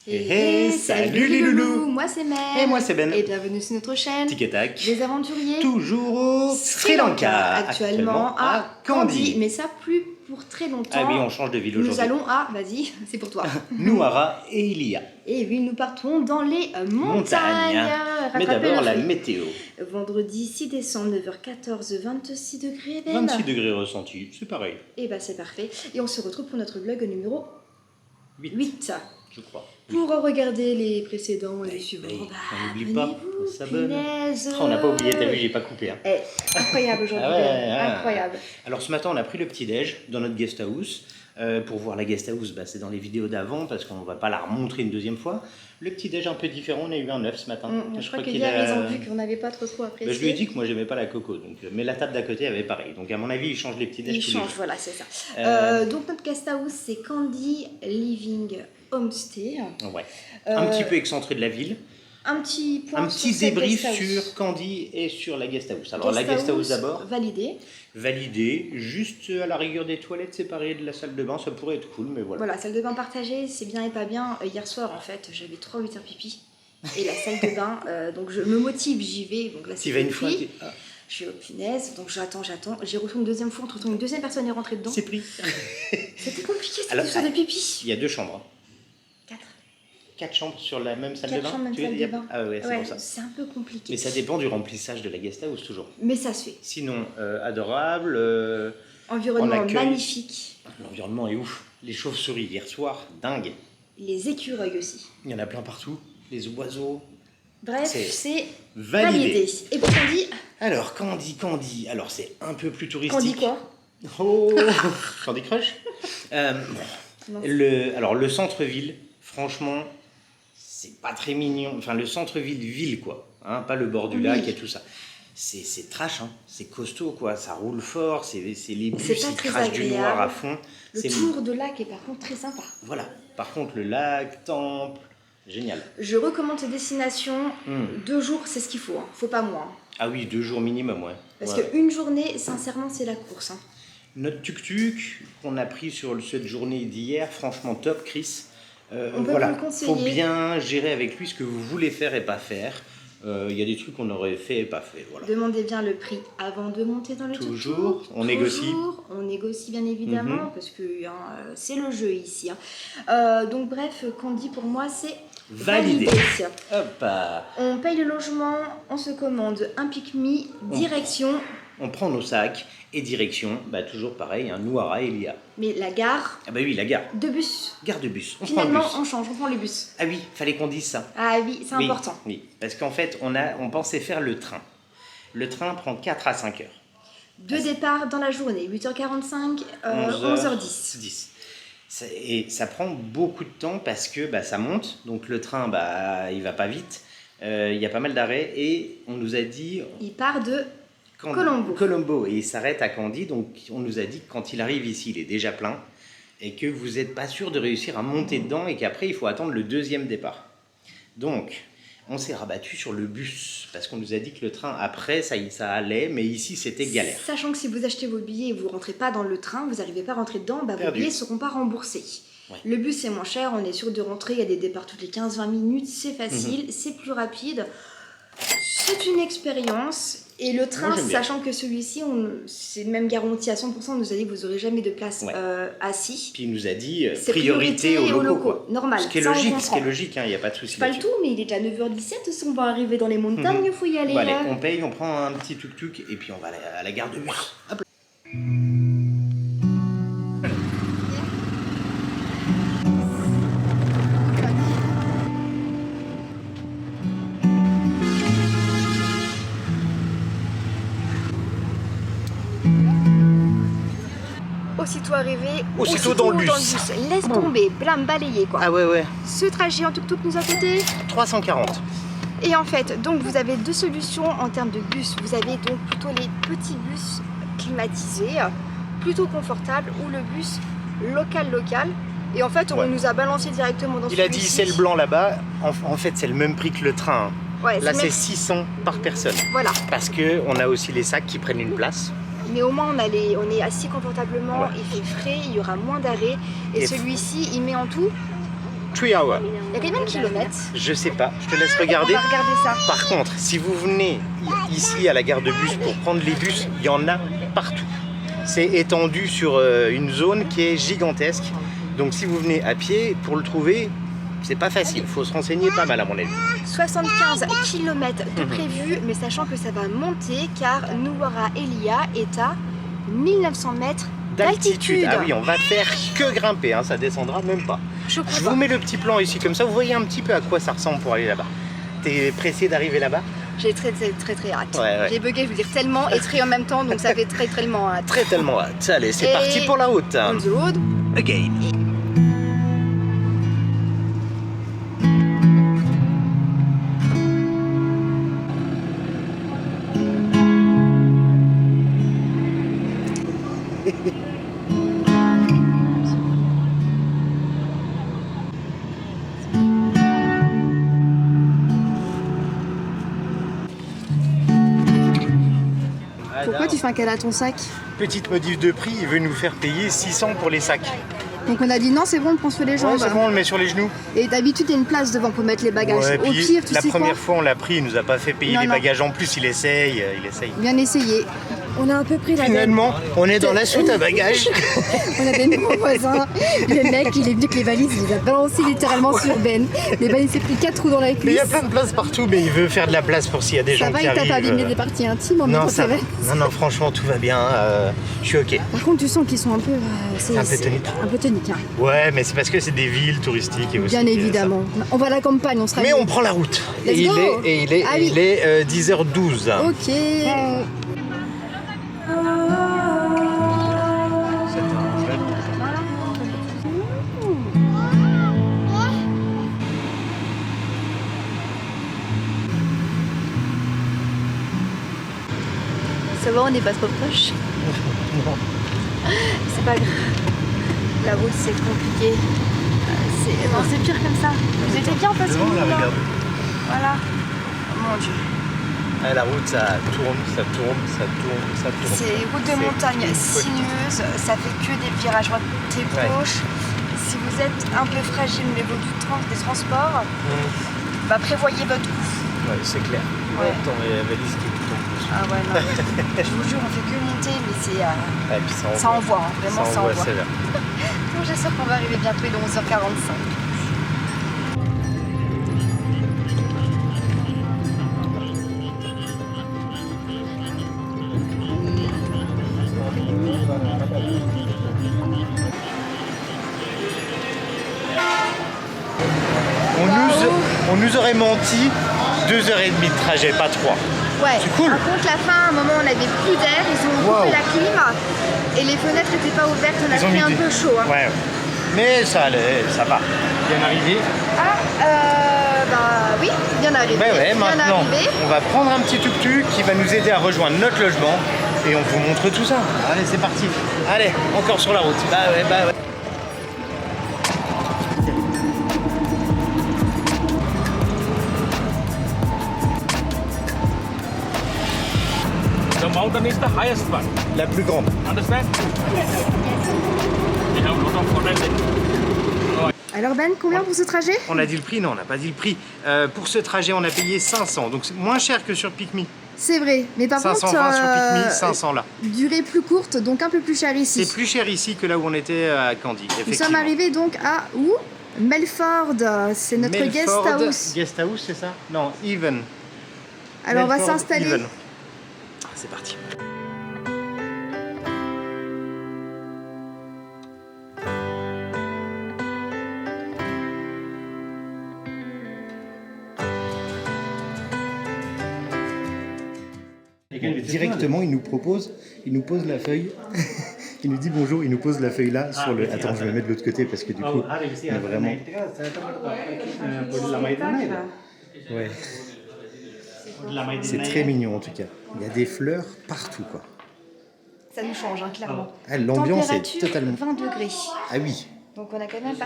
Salut les loulous. Moi c'est Mel. Et moi c'est Ben. Et bienvenue sur notre chaîne Tic et tac. des aventuriers. Toujours au Sri Lanka. Actuellement à Kandy. Mais ça plus pour très longtemps. Ah oui, on change de ville aujourd'hui. Nous allons à, vas-y, c'est pour toi. Nouara et Ilia. Et oui, nous partons dans les montagnes. Mais d'abord la météo. Vendredi 6 décembre, 9h14, 26 degrés. Ben. 26 degrés ressentis, c'est pareil. Et bah c'est parfait. Et on se retrouve pour notre vlog numéro 8. Je crois. Pour regarder les précédents et les suivants, on n'oublie pas, on s'abonne. Oh, on n'a pas oublié, t'as vu, j'ai pas coupé. Hein. Incroyable aujourd'hui, incroyable. Alors ce matin, on a pris le petit-déj dans notre guest house. Pour voir la guest house, c'est dans les vidéos d'avant parce qu'on ne va pas la remontrer une deuxième fois. Le petit-déj un peu différent, on a eu un œuf ce matin. Je crois qu'hier, ils ont vu qu'on n'avait pas trop apprécié. Je lui ai dit que moi, j'aimais pas la coco, donc, mais la table d'à côté avait pareil. Donc à mon avis, ils changent les petits-déj tous les jours. Voilà, c'est ça. Donc notre guest house, c'est Kandy Living Homestay. Ouais. Un petit peu excentré de la ville. Un petit point débrief sur Kandy et sur la guest house. Alors la guest house d'abord. Validé. Juste à la rigueur des toilettes séparées de la salle de bain, ça pourrait être cool, mais voilà. Voilà, salle de bain partagée, c'est bien et pas bien. Hier soir, en fait, j'avais 3 8 pipi. Et la salle de bain, donc je me motive, j'y vais. Donc là, c'est une fois. Je suis au punaise, donc j'attends. J'ai reçu une deuxième fois, entre une deuxième personne est rentrée dedans. C'est pris. C'était compliqué cette histoire de pipi. Il y a 2 chambres. 4 chambres sur la même salle de bain. Ah ouais, c'est pour ça. C'est un peu compliqué. Mais ça dépend du remplissage de la guest house toujours. Mais ça se fait. Sinon, adorable. Environnement magnifique. L'environnement est ouf. Les chauves-souris hier soir, dingue. Les écureuils aussi. Il y en a plein partout. Les oiseaux. Bref, c'est validé. Et pour Kandy. Alors, Kandy. Alors, c'est un peu plus touristique. Kandy quoi? Oh Candy Crush. Alors, le centre-ville, franchement, c'est pas très mignon. Enfin, le centre-ville, quoi. Hein, pas le bord du lac et tout ça. C'est trash, hein. C'est costaud, quoi. Ça roule fort. C'est les bus qui crachent du noir à fond. Le tour de lac est par contre très sympa. Voilà. Par contre, le lac, temple, génial. Je recommande cette destination. 2 jours, c'est ce qu'il faut. Hein. Faut pas moins. Ah oui, 2 jours minimum, ouais. Parce qu'une journée, sincèrement, c'est la course. Hein. Notre tuk-tuk qu'on a pris sur cette journée d'hier, franchement top, Chris. On peut vous le conseiller. Faut bien gérer avec lui ce que vous voulez faire et pas faire. Il y a des trucs qu'on aurait fait et pas fait. Voilà. Demandez bien le prix avant de monter dans le tuk-tuk. Toujours, on négocie. On négocie bien évidemment parce que c'est le jeu ici. Hein. Donc bref, Kandy pour moi c'est validé. Hop. On paye le logement, on se commande un pique-me, direction. On prend nos sacs et direction, toujours pareil, Nouara et Ilia. Mais la gare. Ah bah oui, la gare. De bus. Gare de bus. Finalement, on change, on prend le bus. Ah oui, fallait qu'on dise ça. Ah oui, c'est important. Oui, parce qu'en fait, on pensait faire le train. Le train prend 4 à 5 heures. 2 départs dans la journée, 8h45, 11h10. Et ça prend beaucoup de temps parce que ça monte, donc le train, il va pas vite. Il y a pas mal d'arrêts et on nous a dit... Il part de... Colombo et il s'arrête à Kandy, donc on nous a dit que quand il arrive ici il est déjà plein et que vous n'êtes pas sûr de réussir à monter dedans et qu'après il faut attendre le 2e départ. Donc on s'est rabattu sur le bus parce qu'on nous a dit que le train après ça allait, mais ici c'était galère. Sachant que si vous achetez vos billets et vous ne rentrez pas dans le train, vous n'arrivez pas à rentrer dedans, vos billets ne seront pas remboursés. Ouais. Le bus c'est moins cher, on est sûr de rentrer, il y a des départs toutes les 15-20 minutes, c'est facile, c'est plus rapide. C'est une expérience. Et le train, sachant que celui-ci, c'est même garanti à 100%, on nous a dit que vous n'aurez jamais de place assis. Puis il nous a dit priorité aux locaux. Normal. Ce qui est logique, il n'y a pas de souci. Pas le tout, mais il est déjà 9h17, si on va arriver dans les montagnes, il faut y aller. Allez, on paye, on prend un petit tuk-tuk et puis on va à la gare de bus. Hop. Aussitôt arrivé, aussitôt dans le bus. Laisse tomber, blâme, balayé quoi. Ah ouais. Ce trajet en tuk-tuk nous a coûté 340. Et en fait, donc vous avez 2 solutions en termes de bus. Vous avez donc plutôt les petits bus climatisés, plutôt confortables, ou le bus local. Et en fait, on nous a balancé directement dans celui-ci. Il a dit c'est le blanc là-bas. En fait, c'est le même prix que le train. Hein. Ouais, là, c'est 600 par personne. Voilà. Parce qu'on a aussi les sacs qui prennent une place. Mais au moins on est assis confortablement, il fait frais, il y aura moins d'arrêts. Et celui-ci, il met en tout 3 hours. Il y a combien de kilomètres? Je sais pas, je te laisse regarder. On va regarder ça. Par contre, si vous venez ici à la gare de bus pour prendre les bus, il y en a partout. C'est étendu sur une zone qui est gigantesque. Donc si vous venez à pied, pour le trouver, c'est pas facile. Il faut se renseigner pas mal à mon avis. 75 km de prévu, mais sachant que ça va monter car Nuwara Eliya est à 1900 mètres d'altitude. Ah oui, on va faire que grimper, hein, ça descendra même pas. Je vous mets le petit plan ici comme ça, vous voyez un petit peu à quoi ça ressemble pour aller là-bas. T'es pressé d'arriver là-bas? J'ai très hâte. Ouais. J'ai bugué, je veux dire tellement et très en même temps, donc ça fait tellement hâte. Tellement hâte. Allez, c'est parti pour la route. On the road. Again. Pourquoi tu fais un câlin à ton sac? Petite modif de prix, il veut nous faire payer 600 pour les sacs. Donc on a dit non, c'est bon, on le prend sur les jambes. Ouais, c'est bon, on le met sur les genoux. Et d'habitude, il y a une place devant pour mettre les bagages. Ouais, au pire, tu la sais quoi? première fois, on l'a pris, il nous a pas fait payer les bagages en plus, il essaye. Bien essayé. On a un peu pris la Finalement, on est dans la soute à bagages. On a des nouveaux voisins. Le mec, il est venu avec les valises, il les a balancées littéralement sur Ben. Les valises, il s'est pris 4 trous dans la cuisse. Mais il y a plein de place partout, mais il veut faire de la place pour s'il y a des gens qui arrivent. Ça va, il t'a pas abîmé des parties intimes en mettant ses valises? Non, franchement, tout va bien. Je suis ok. Par contre, tu sens qu'ils sont un peu... un peu toniques. Un peu toniques, hein. Ouais, mais c'est parce que c'est des villes touristiques et aussi. Bien évidemment. On va à la campagne, on sera... Mais on prend la route. Let's et go. il est 10h12. Ok. Ça va, on n'est pas trop proche. C'est pas grave. La route, c'est compliqué. Non, c'est pire comme ça. Vous étiez bien passé. Voilà. Oh, mon Dieu. Ah, la route, ça tourne. C'est route de montagne sinueuse. Ça fait que des virages droite et gauche. Si vous êtes un peu fragile au niveau des transports, bah, prévoyez votre coup. Ouais, c'est clair. Ouais. Attends, il y a la valise qui tombe. Ah ouais, non. Je vous jure, on fait que monter, mais c'est... et puis ça envoie, hein. Vraiment ça envoie. Sévère. Donc j'espère qu'on va arriver bientôt, il est 11h45. On nous aurait menti 2h30 de trajet, pas 3. Ouais, c'est cool. Par contre, la fin, à un moment, on avait plus d'air, ils ont coupé la clim et les fenêtres n'étaient pas ouvertes, on a pris un peu chaud. Hein. Ouais. Mais ça allait, ça va. Bien arrivé. Bah oui, bien arrivé. Bah ouais, maintenant, on va prendre un petit tuk-tuk qui va nous aider à rejoindre notre logement et on vous montre tout ça. Allez, c'est parti. Allez, encore sur la route. Bah ouais. The mountain is the highest one. La plus grande. Understand? We have a lot of potential. Alors Ben, combien pour ce trajet? On a dit le prix? Non, on n'a pas dit le prix. Pour ce trajet, on a payé 500, donc c'est moins cher que sur Pique Me. C'est vrai, mais par 520 contre... sur Pique Me, 500 là. Durée plus courte, donc un peu plus cher ici. C'est plus cher ici que là où on était à Candy, effectivement. Nous sommes arrivés donc à où? Melford, c'est notre guest house. Guest house, c'est ça? Non, Even. Alors Melford, on va s'installer. Even. C'est parti. Directement, il nous pose la feuille. Il nous dit bonjour, il nous pose la feuille là sur le. Attends, je vais la mettre de l'autre côté parce que du coup, on est vraiment. Ouais. C'est très mignon en tout cas. Il y a des fleurs partout quoi. Ça nous change, hein, clairement. Ah, l'ambiance est totalement. 20 degrés. Ah oui. Donc on a quand même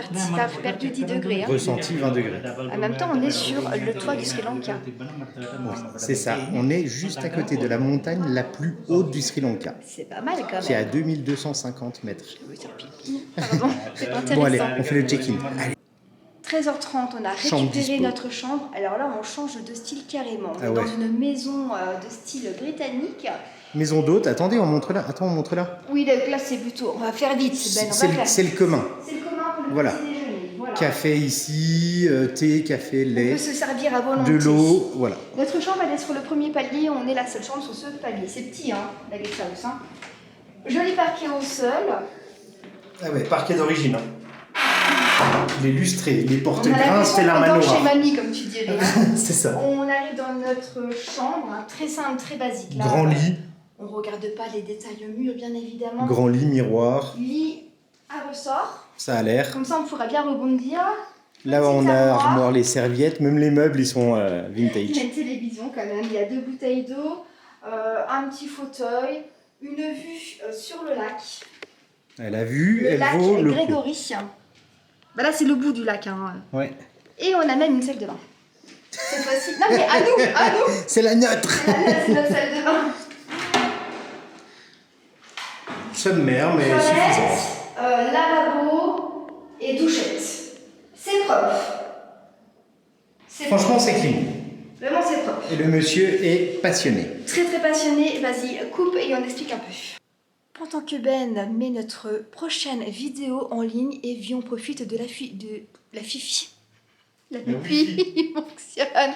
perdu 10 degrés. Hein. Ressenti 20 degrés. En même temps, on est sur le toit du Sri Lanka. Oui, c'est ça. On est juste à côté de la montagne la plus haute du Sri Lanka. C'est pas mal quand même. Qui est à 2250 mètres. Pardon, c'est intéressant. Bon allez, on fait le check-in. Allez. 13h30, on a Chambre récupéré dispo. notre chambre. Alors là, on change de style carrément. On Ah est ouais. dans une maison de style britannique. Maison d'hôte, attendez, on montre là. Attends, on montre là. Oui, donc là, c'est plutôt... On va faire vite, Ben, on va faire C'est le commun. C'est le commun pour le Voilà. petit déjeuner. Voilà. Café ici, thé, café, On lait, peut se servir à volonté. de l'eau, voilà. Notre chambre, elle est sur le premier palier. On est la seule chambre sur ce palier. C'est petit, hein, la guest house. Hein. Joli parquet au sol. Ah ouais, parquet d'origine. Il est lustré, les On a porte-grains, l'impression c'est la d'être chez manoir. mamie, comme tu dirais. Hein. C'est ça. On arrive dans notre chambre, hein, très simple, très basique. Là, Grand lit, on regarde pas les détails au mur, bien évidemment. grand lit, miroir, Lit à ressort. ça a l'air. Comme ça, on pourra bien rebondir. Là, Petite on a armoire. armoire, les serviettes, même les meubles, ils sont Il y a vintage. une télévision quand même, il y a 2 bouteilles d'eau, un petit fauteuil, une vue sur le lac. Elle a vu, Le elle lac vaut le coup. Grégory. Bah là, c'est le bout du lac. Hein. Ouais. Et on a même une salle de bain. Cette fois-ci. Non, mais à nous. C'est la nôtre. C'est notre salle de bain. Sommaire, mais suffisant. Toilette, lavabo et douchette. C'est propre. Franchement, c'est clean. Vraiment, c'est propre. Et le monsieur est passionné. Très très passionné. Vas-y, coupe et on explique un peu. Pendant que Ben met notre prochaine vidéo en ligne, et on profite de la Fifi. La Fifi fonctionne.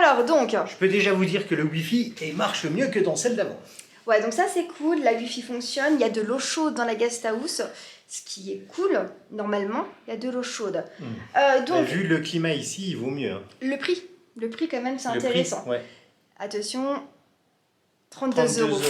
Alors donc, Je peux déjà vous dire que le Wi-Fi marche mieux que dans celle d'avant. ouais, donc ça c'est cool, la Wi-Fi fonctionne, il y a de l'eau chaude dans la guest house, ce qui est cool, normalement, il y a de l'eau chaude. Donc, Vu le climat ici, il vaut mieux. Hein. le prix quand même c'est Le intéressant. prix, ouais. Attention, 32 €. euros.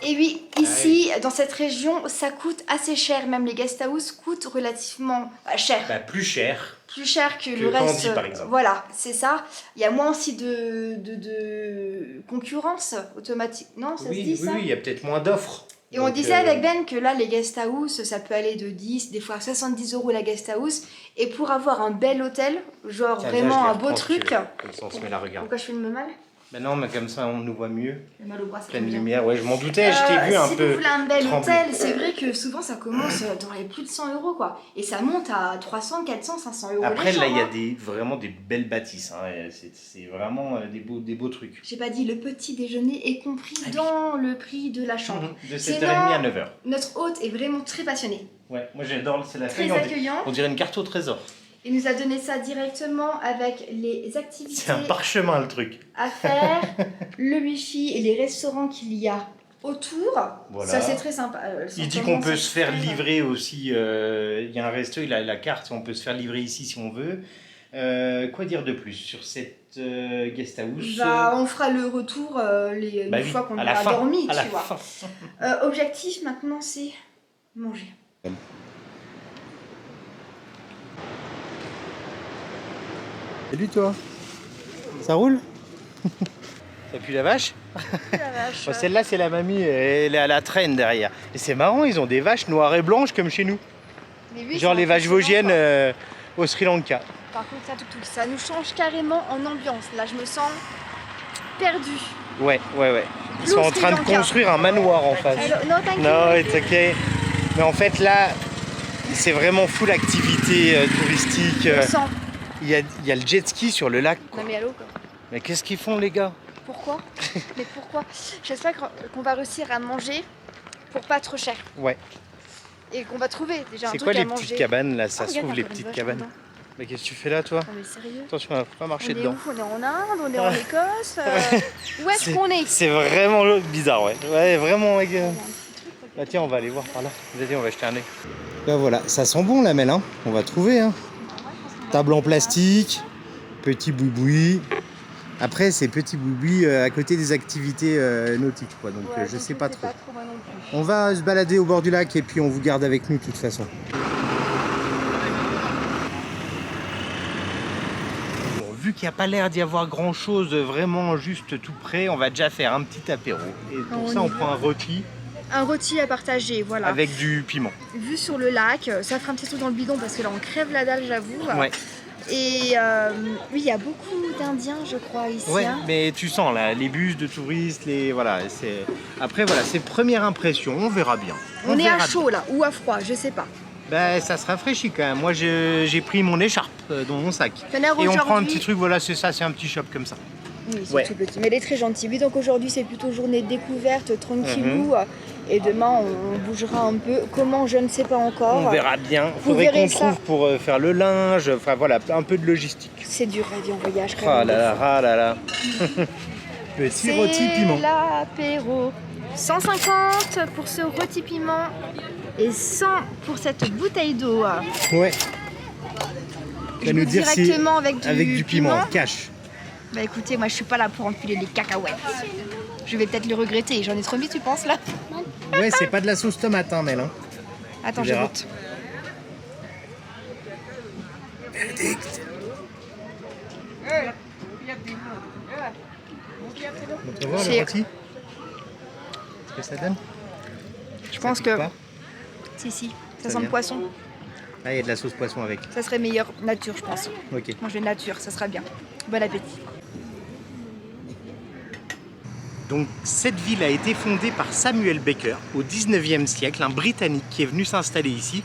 Et oui, ici, dans cette région, ça coûte assez cher, même les guest houses coûtent relativement cher. Bah, plus cher. Plus cher que le Candy, reste. par exemple. Voilà, c'est ça. Il y a moins aussi de concurrence automatique. Non, ça se dit ça il y a peut-être moins d'offres. Et on Donc, disait avec Ben que là, les guest house, ça peut aller de 10, des fois 70 euros la guest house. Et pour avoir un bel hôtel, genre tiens, vraiment viens, un je les beau reprends, si truc. tu veux. Comme ça, on se met là, regarde. Pourquoi je filme mal? Ben non, mais comme ça, on nous voit mieux. J'ai mal au bras, ça Pleine tombe bien. lumière, ouais, je m'en doutais, je t'ai vu un si peu. vous voulez un bel trembler. hôtel, c'est vrai que souvent ça commence dans les plus de 100 euros quoi. Et ça monte à 300, 400, 500 euros. Après, les là, il y a gens, vraiment des belles bâtisses. Hein. C'est vraiment des beaux trucs. J'ai pas dit, le petit déjeuner est compris dans le prix de la chambre. De Sinon, 7h30 à 9h. Notre hôte est vraiment très passionné, Ouais, moi j'adore, c'est la très feuille. accueillant. On dirait une carte au trésor. Il nous a donné ça directement avec les activités C'est un parchemin le truc. à faire, le wifi et les restaurants qu'il y a autour. Voilà. Ça c'est très sympa. Il dit qu'on peut se faire livrer aussi. Il y a un resto, il a la carte, on peut se faire livrer ici si on veut. Quoi dire de plus sur cette guest house? Bah, on fera le retour une oui, fois qu'on à la aura fin, dormi, à la tu vois. fin. Objectif maintenant, c'est manger. Salut toi. Ça roule? T'as pu la vache? La vache. Bon, celle-là, c'est la mamie, elle est à la traîne derrière. Et c'est marrant, ils ont des vaches noires et blanches comme chez nous. Mais oui, Genre c'est les vaches impressionnant, vosgiennes quoi. au Sri Lanka. Par contre, ça nous change carrément en ambiance. Là, je me sens perdue. Ouais. Ils Plus sont au en Sri train de Lanka. construire un manoir en face. Alors, non, t'inquiète. Non, it's okay. Mais en fait, là, c'est vraiment full activité touristique. On sent. Il y a le jet ski sur le lac. Quoi. Non, mais allô, quoi. Mais qu'est-ce qu'ils font, les gars? Pourquoi? Mais pourquoi? J'espère qu'on va réussir à manger pour pas trop cher. Ouais. Et qu'on va trouver déjà un C'est truc quoi à les manger. petites cabanes, là? Ça Oh, se regarde, trouve, les encore une petites vache cabanes. là-dedans. Mais qu'est-ce que tu fais là, toi? Non, mais sérieux? Attention, faut pas marcher On est dedans. où? On est en Inde, on est en Écosse. Où est-ce qu'on est? C'est vraiment bizarre, ouais. Ouais, vraiment. Il y a un petit truc, regarde. Bah tiens, on va aller voir par là. Vas-y, on va jeter un œil. Bah voilà, ça sent bon la mêle, hein. On va trouver, hein. Table en plastique, petit boui-boui. Après, c'est petit boui-boui à côté des activités nautiques, quoi. Donc Ouais, je donc sais pas trop. moi non plus. On va se balader au bord du lac et puis on vous garde avec nous de toute façon. Bon, vu qu'il n'y a pas l'air d'y avoir grand chose vraiment juste tout près, on va déjà faire un petit apéro. Et pour On ça, y on va. prend un rôti Un rôti à partager, voilà. avec du piment. Vue sur le lac, ça fera un petit truc dans le bidon parce que là on crève la dalle, j'avoue. Ouais. Et oui, il y a beaucoup d'Indiens, je crois, ici. Ouais, hein. mais tu sens là, les bus de touristes, voilà, c'est. Après voilà, c'est première impression, on verra bien. On est verra à chaud là, ou à froid, je sais pas. bien. Ben ça se rafraîchit quand même. Moi j'ai pris mon écharpe. dans mon sac. Tonnerre, Et on prend un aujourd'hui- petit truc, voilà, c'est ça, c'est un petit shop comme ça. Oui, c'est Ouais. tout petit, mais elle est très gentille. Oui, donc aujourd'hui, c'est plutôt journée de découverte, tranquillou. Et demain, on bougera un peu. Comment, je ne sais pas encore. On verra bien. Vous Faudrait verrez qu'on ça. trouve pour faire le linge, enfin voilà, un peu de logistique. C'est dur la vie en voyage quand Ah même. là là, ah là là. Petit rôti piment. C'est l'apéro. 150 pour ce rôti piment et 100 pour cette bouteille d'eau. Ouais. Je Va nous goûte dire si directement avec du piment, cash. Bah écoutez, moi je suis pas là pour enfiler les cacahuètes. Je vais peut-être le regretter. J'en ai trop mis, tu penses là? Ouais, c'est pas de la sauce tomate, hein, Mel. Hein. Attends, Tu je verras. goûte. On peut voir C'est- le rôti? Ce que ça donne? Je pense pique que. pas Si, si, ça Ça sent le vient. poisson. Ah, il y a de la sauce poisson avec. Ça serait meilleur nature, je pense. Ok. Manger nature, ça sera bien. Bon appétit. Donc cette ville a été fondée par Samuel Baker au 19e siècle, un Britannique qui est venu s'installer ici.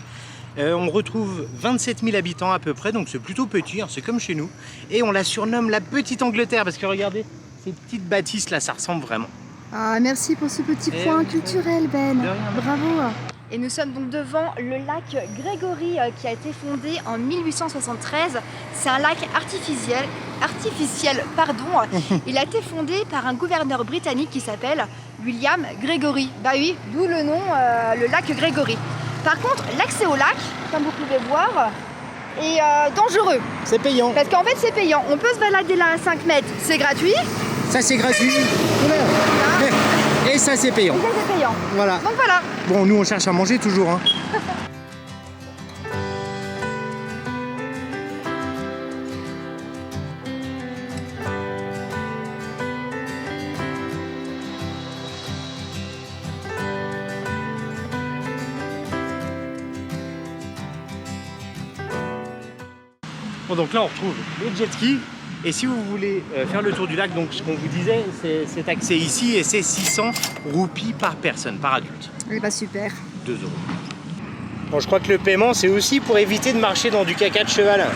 On retrouve 27 000 habitants à peu près, donc c'est plutôt petit, hein, c'est comme chez nous. Et on la surnomme la Petite Angleterre parce que regardez, ces petites bâtisses là, ça ressemble vraiment. Ah, merci pour ce petit Eh point oui. culturel, Ben. De rien. Bravo. Et nous sommes donc devant le lac Gregory qui a été fondé en 1873. C'est un lac artificiel, pardon. Il a été fondé par un gouverneur britannique qui s'appelle William Gregory. Bah oui, d'où le nom, le lac Gregory. Par contre, l'accès au lac, comme vous pouvez voir, est dangereux. C'est payant. Parce qu'en fait, c'est payant. On peut se balader là à 5 mètres, c'est gratuit. Ça c'est gratuit. Et ça c'est payant. Et ça, c'est payant. Voilà. Donc voilà. Bon, nous on cherche à manger toujours. Hein. Bon, donc là on retrouve les jet skis. Et si vous voulez faire le tour du lac, donc ce qu'on vous disait, c'est taxé ici et c'est 600 roupies par personne, par adulte. Eh bah super. 2 €. Bon, je crois que le paiement, c'est aussi pour éviter de marcher dans du caca de cheval.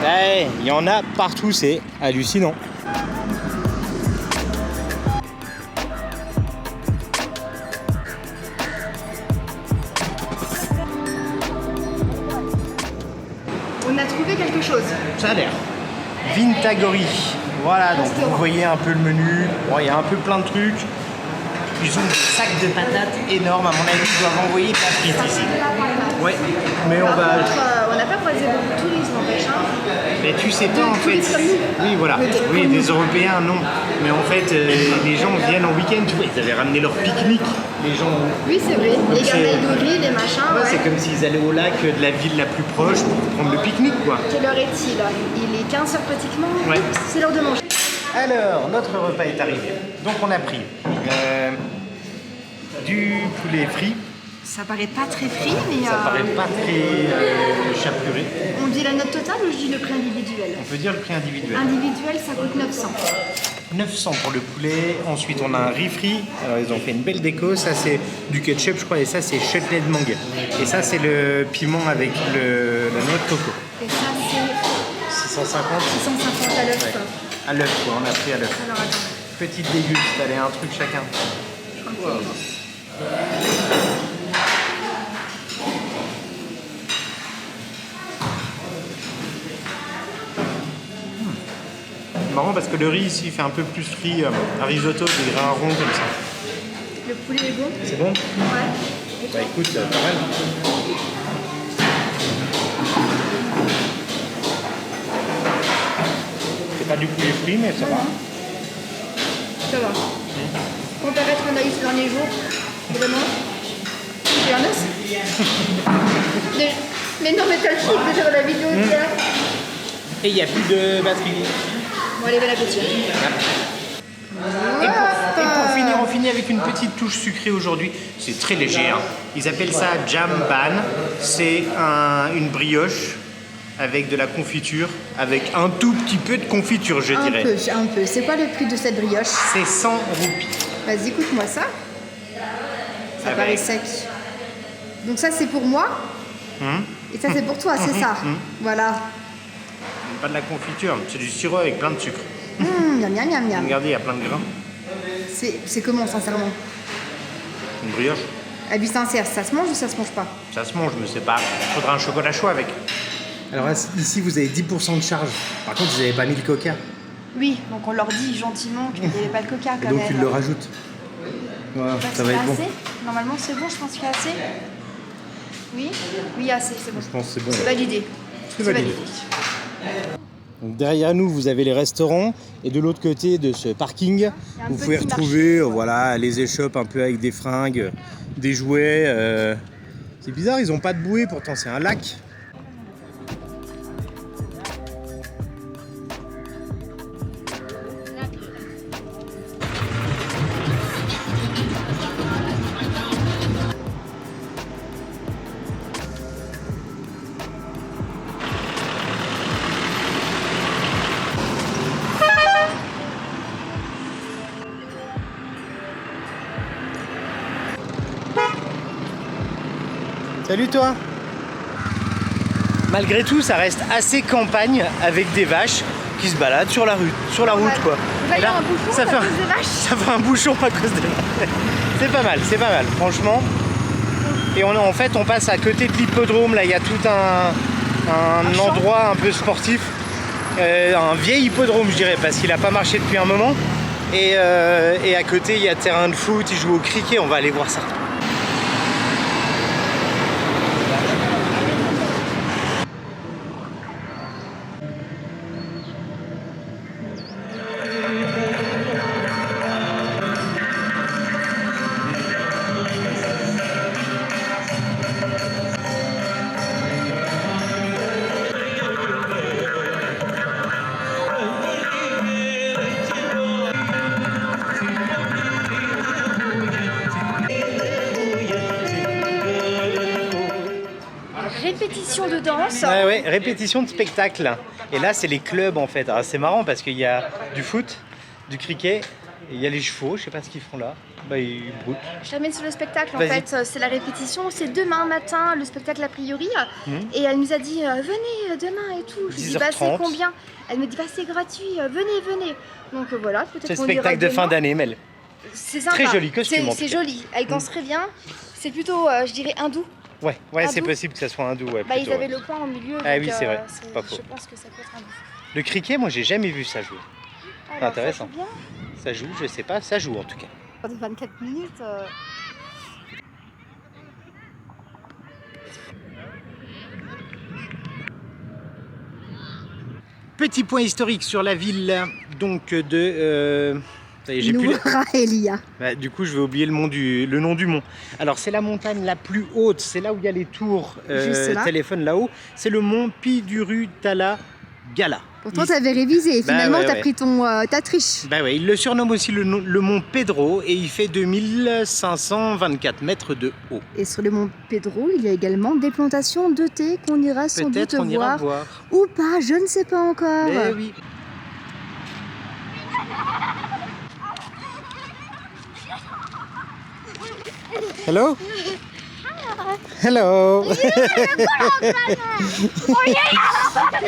Ouais, il y en a partout, c'est hallucinant. On a trouvé quelque chose. Ça a l'air. Vintagori. Voilà, donc vous voyez un peu le menu. Bon, il y a un peu plein de trucs. Ils ont des sacs de patates énormes. À mon avis, ils doivent envoyer de la frite ici. Ouais, mais on va. On n'a pas croisé beaucoup de touristes, n'empêche. Mais tu sais pas en fait. touristes comme nous. Oui, voilà. Oui, des Européens, non. Mais en fait, les gens viennent en week-end. Tu vois, ils avaient ramené leur pique-nique. Les gens. Oui, c'est vrai. Les c'est- gamelles de riz, les machins. Ouais, Ouais. c'est comme s'ils allaient au lac de la ville la plus proche pour prendre le pique-nique, quoi. Quelle heure est-il? Il est 15h pratiquement. Ouais. C'est l'heure de manger. Alors, notre repas est arrivé. Donc, on a pris du poulet frit. Ça paraît pas très frit, mais Ça paraît pas très chapuré. on dit la note totale ou je dis le prix individuel? On peut dire le prix individuel. Individuel, ça coûte 900. 900 pour le poulet. Ensuite, on a un riz frit. Alors, ils ont fait une belle déco. Ça, c'est du ketchup, je crois. Et ça, c'est chutney de mangue. Et ça, c'est le piment avec la noix de coco. Et ça, c'est 650 650 à l'œuf. Ouais. À l'œuf, quoi. On a pris à l'œuf. Alors attends. Petite déguste. Allez, un truc chacun. Wow. C'est marrant parce que le riz ici il fait un peu plus frit, un risotto, des grains ronds comme ça. Le poulet est bon? C'est bon? Ouais. Bah écoute, pas mal. C'est pas du poulet frit mais ça va. Ça va. Comparé à ce qu'on a eu ces derniers jours, vraiment, c'est un os. Mais non, mais t'as le truc déjà dans la vidéo d'hier. Et il n'y a plus de batterie. Bon, allez, bon appétit. Et pour finir, on finit avec une petite touche sucrée aujourd'hui. C'est très léger. Hein. Ils appellent ça jam ban. C'est une brioche avec de la confiture, avec un tout petit peu de confiture, je dirais. Un peu. C'est quoi le prix de cette brioche? C'est 100 roupies. Vas-y, écoute-moi ça. Ça Avec- paraît sec. Donc ça, c'est pour moi. Et ça, c'est pour toi, c'est ça. Voilà. Pas de la confiture, c'est du sirop avec plein de sucre. Miam, miam, miam, miam. Regardez, il y a plein de grains. C'est comment, sincèrement? Une brioche. À but sincère, ça se mange ou ça se mange pas? Ça se mange, mais c'est pas. Faudra un chocolat chaud avec. Alors ici, vous avez 10% de charge. Par contre, vous n'avez pas mis le coca. Oui, donc on leur dit gentiment qu'il n'y avait pas de coca quand Et donc, même. ils le rajoutent. Voilà, ça va être bon. Assez. Normalement, c'est bon, je pense qu'il y a assez. Oui? Oui, assez, c'est bon. Je pense que c'est bon. C'est validé. C'est validé. Donc derrière nous, vous avez les restaurants et de l'autre côté de ce parking, vous pouvez retrouver voilà, les échoppes un peu avec des fringues, des jouets. C'est bizarre, ils n'ont pas de bouée, pourtant c'est un lac. Salut toi! Malgré tout, ça reste assez campagne avec des vaches qui se baladent sur la route quoi. Et là, ça fait un bouchon à cause des vaches. C'est pas mal, franchement. Et en fait, on passe à côté de l'hippodrome, là, il y a tout un endroit un peu sportif. Un vieil hippodrome, je dirais, parce qu'il n'a pas marché depuis un moment. Et à côté, il y a terrain de foot, ils jouent au cricket, on va aller voir ça. Répétition de danse. Ouais, répétition de spectacle. Et là, c'est les clubs en fait. Alors, c'est marrant parce qu'il y a du foot, du cricket, et il y a les chevaux. Je sais pas ce qu'ils font là. Bah, ils broutent. Je termine sur le spectacle en fait. C'est la répétition. C'est demain matin le spectacle a priori. Et elle nous a dit venez demain et tout. Je lui dis bah c'est combien? Elle me dit bah c'est gratuit. Venez. Donc voilà. Peut-être c'est le spectacle de fin d'année, Mel. C'est sympa. Très joli costume. C'est joli. Elle danse très bien. C'est plutôt, je dirais, hindou. Ouais, c'est possible que ça soit hindou. Ouais, bah, ils avaient le point au milieu. Ah oui, c'est vrai. Pas faux. Je pense que ça peut être hindou. Le cricket, moi, j'ai jamais vu ça jouer. C'est intéressant. Ça joue bien. Ça joue, je sais pas, ça joue en tout cas. 24 minutes. Petit point historique sur la ville donc de Noura Elia. Bah, du coup, je vais oublier le nom du mont. Alors, c'est la montagne la plus haute. C'est là où il y a les tours téléphone là-haut. C'est le mont Pidurutala Gala. Pourtant, tu avais révisé. Finalement, tu as pris ta triche. Bah ouais, il le surnomme aussi le mont Pedro et il fait 2524 mètres de haut. Et sur le mont Pedro, il y a également des plantations de thé qu'on ira sans doute voir. Ou pas, je ne sais pas encore. Mais oui. Hello? Hello!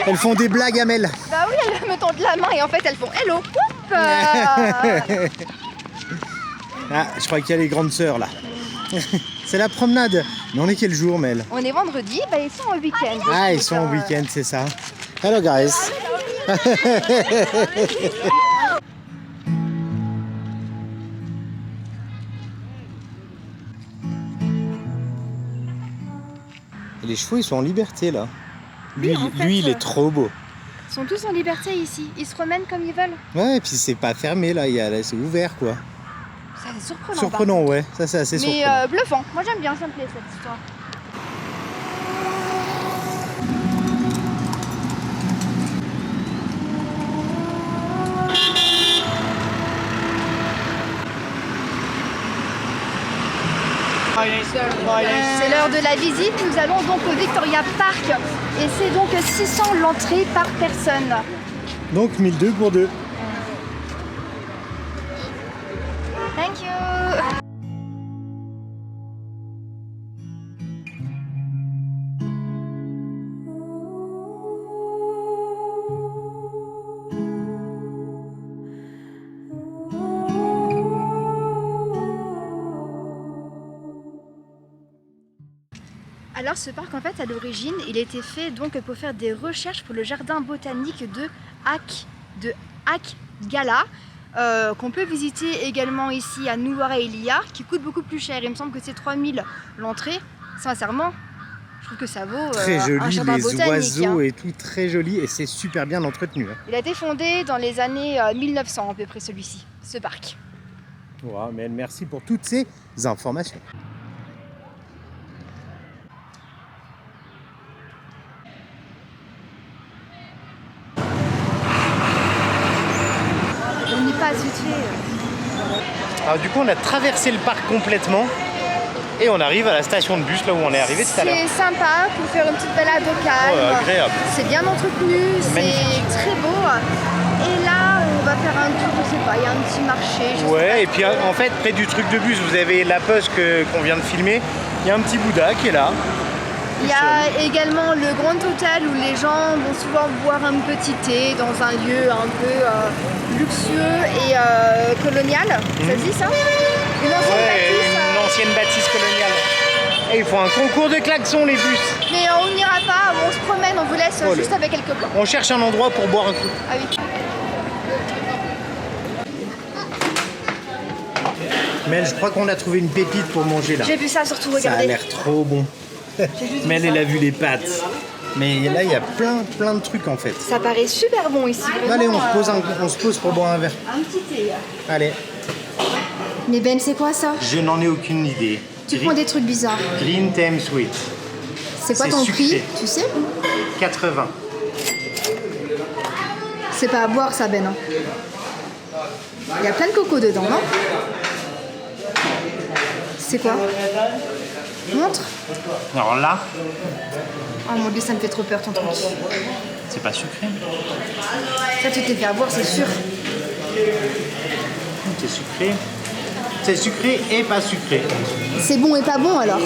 Elles font des blagues, Amel. Bah oui, elles me tendent la main et en fait elles font hello. Ah, je crois qu'il y a les grandes sœurs là. C'est la promenade. Mais on est quel jour, Mel? On est vendredi, bah ils sont au week-end. Ah, ils sont au week-end, c'est ça. Hello, guys. Les chevaux, ils sont en liberté là. Lui, il est trop beau. Ils sont tous en liberté ici. Ils se promènent comme ils veulent. Ouais, et puis c'est pas fermé là, c'est ouvert quoi. C'est surprenant. Surprenant, ouais. Ça, c'est assez surprenant. Mais bluffant. Moi, j'aime bien, ça me plaît cette histoire. C'est l'heure de la visite, nous allons donc au Victoria Park et c'est donc 600 l'entrée par personne. Donc 1002 pour deux. Thank you. Alors ce parc en fait à l'origine il a été fait donc pour faire des recherches pour le jardin botanique de Akgala qu'on peut visiter également ici à Nuwara Eliya qui coûte beaucoup plus cher. Il me semble que c'est 3000 l'entrée. Sincèrement, je trouve que ça vaut très joli, un jardin les botanique. oiseaux et tout, très joli et c'est super bien entretenu. Hein. Il a été fondé dans les années 1900 à peu près celui-ci, ce parc. Wow, mais merci pour toutes ces informations. On n'est pas situé. Alors du coup on a traversé le parc complètement et on arrive à la station de bus là où on est arrivé tout à l'heure. C'est sympa pour faire une petite balade au calme. Oh, agréable. C'est bien entretenu, c'est très beau. Et là on va faire un tour, je sais pas, il y a un petit marché. Ouais, et puis en fait près du truc de bus vous avez la poste qu'on vient de filmer. Il y a un petit Bouddha qui est là. Il y a également le Grand Hôtel où les gens vont souvent boire un petit thé dans un lieu un peu luxueux et colonial. Ça se dit ça? Une ancienne bâtisse coloniale. Et ils font un concours de klaxons les bus. Mais on n'ira pas, on se promène, on vous laisse juste avec quelques blancs. On cherche un endroit pour boire un coup. Ah oui. Mel, je crois qu'on a trouvé une pépite pour manger là. J'ai vu ça surtout, regardez. Ça a l'air trop bon. Mel, elle a vu les pâtes. Mais là, il y a plein de trucs en fait. Ça paraît super bon ici. Vraiment, allez, on se pose pour boire un verre. Un petit thé. Allez. Mais Ben, c'est quoi ça? Je n'en ai aucune idée. Tu prends des trucs bizarres. Green Thames Sweet. C'est quoi ton prix, tu sais? 80. C'est pas à boire ça, Ben. Hein. Il y a plein de coco dedans, non? C'est quoi? Montre. Alors là, oh mon dieu, ça me fait trop peur ton truc. c'est pas sucré. Ça, tu t'es fait avoir, c'est sûr. C'est sucré. C'est sucré et pas sucré. C'est bon et pas bon alors?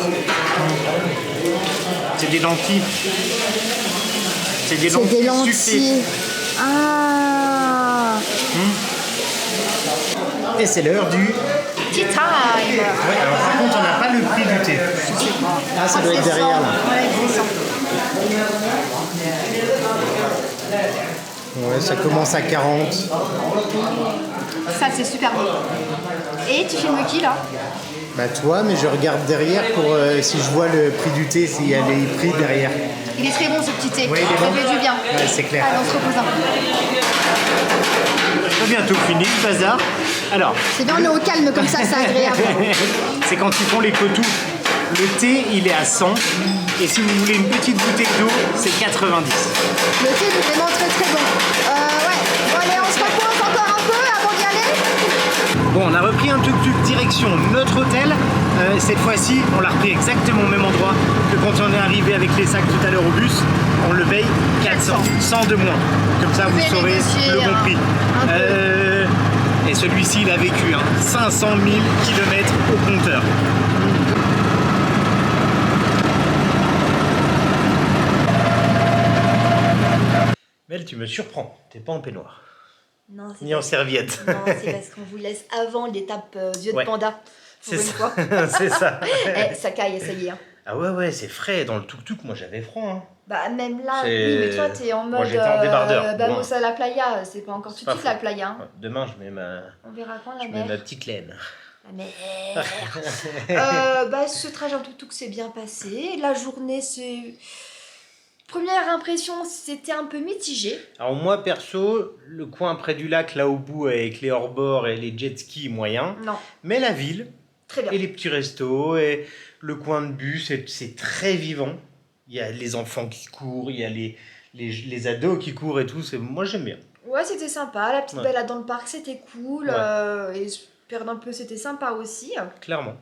C'est des lentilles. C'est des lentilles sucrées. Ah. Et c'est l'heure du Tea time. Ouais, alors par contre, on n'a pas le prix du thé. Ah, ça doit être derrière là. Ouais, c'est ça. Ouais, ça commence à 40. Ça, c'est super bon. Et tu filmes qui là? Bah toi, mais je regarde derrière pour si je vois le prix du thé, s'il y a les prix derrière. Il est très bon ce petit thé. Ouais, il est ça bon. fait du bien. Ouais, c'est clair. Allez, on se repose un peu. C'est bientôt fini ce bazar. Alors. C'est bien, on est au calme comme ça, c'est agréable. C'est quand ils font les cotous. Le thé, il est à 100. Et si vous voulez une petite bouteille d'eau, c'est 90. Le thé est vraiment très bon. Ouais. Bon, allez, on se repose encore un peu avant d'y aller. Bon, on a repris un tuk-tuk direction notre hôtel. Cette fois-ci, on l'a repris exactement au même endroit que quand on est arrivé avec les sacs tout à l'heure au bus. On le paye 400, 100 de moins. Comme ça, vous saurez le bon prix. Et celui-ci, il a vécu 500 000 km au compteur. Mel, tu me surprends. T'es pas en peignoir. Non, ni en serviette. Non, c'est parce qu'on vous laisse avant l'étape yeux de panda. C'est ça. C'est ça. Ça caille, ça y est. Hein. Ah ouais, c'est frais. Dans le tuk-tuk, moi j'avais froid. Hein. Bah même là, oui, mais toi t'es en mode moi, j'étais en débardeur. Vamos à la playa, c'est pas encore tout de suite la playa. Hein. Demain, je mets ma... On verra quand la je mer. mets ma petite laine. La mer. Ce trajet en tuk-tuk s'est bien passé. La journée, c'est... Première impression, c'était un peu mitigé. Alors moi, perso, le coin près du lac, là au bout, avec les hors-bords et les jet skis, moyen. Non. Mais la ville, très bien. Et les petits restos, et le coin de bus, c'est très vivant. Il y a les enfants qui courent, il y a les ados qui courent et tout. Moi, j'aime bien. Ouais, c'était sympa. La petite balade dans le parc, c'était cool. Et se perdre un peu, c'était sympa aussi. Clairement.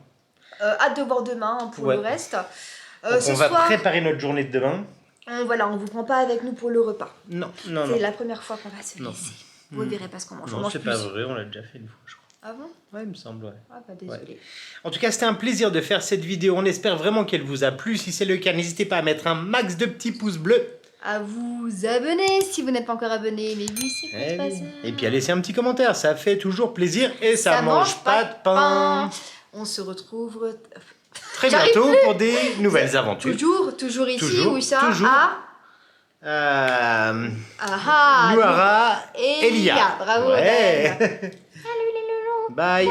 Hâte de voir demain pour le reste. Donc, on va préparer notre journée de demain. Voilà, on vous prend pas avec nous pour le repas. Non. C'est la première fois qu'on va se laisser. Vous verrez pas ce qu'on mange. Non, c'est pas vrai, on l'a déjà fait une fois, je crois. Ah bon? Ouais, il me semble, ouais. Ah bah désolé. Ouais. En tout cas, c'était un plaisir de faire cette vidéo. On espère vraiment qu'elle vous a plu. Si c'est le cas, n'hésitez pas à mettre un max de petits pouces bleus. À vous abonner si vous n'êtes pas encore abonné. Mais oui, c'est pas ça. Et puis à laisser un petit commentaire. Ça fait toujours plaisir et ça mange pas de pain. On se retrouve très J'arrive bientôt pour des nouvelles aventures. Toujours ici, Toujours, où ça toujours. Ah, Louara Elia. Elia. Bravo, Ouais. Dan. Salut les loulous. Bye.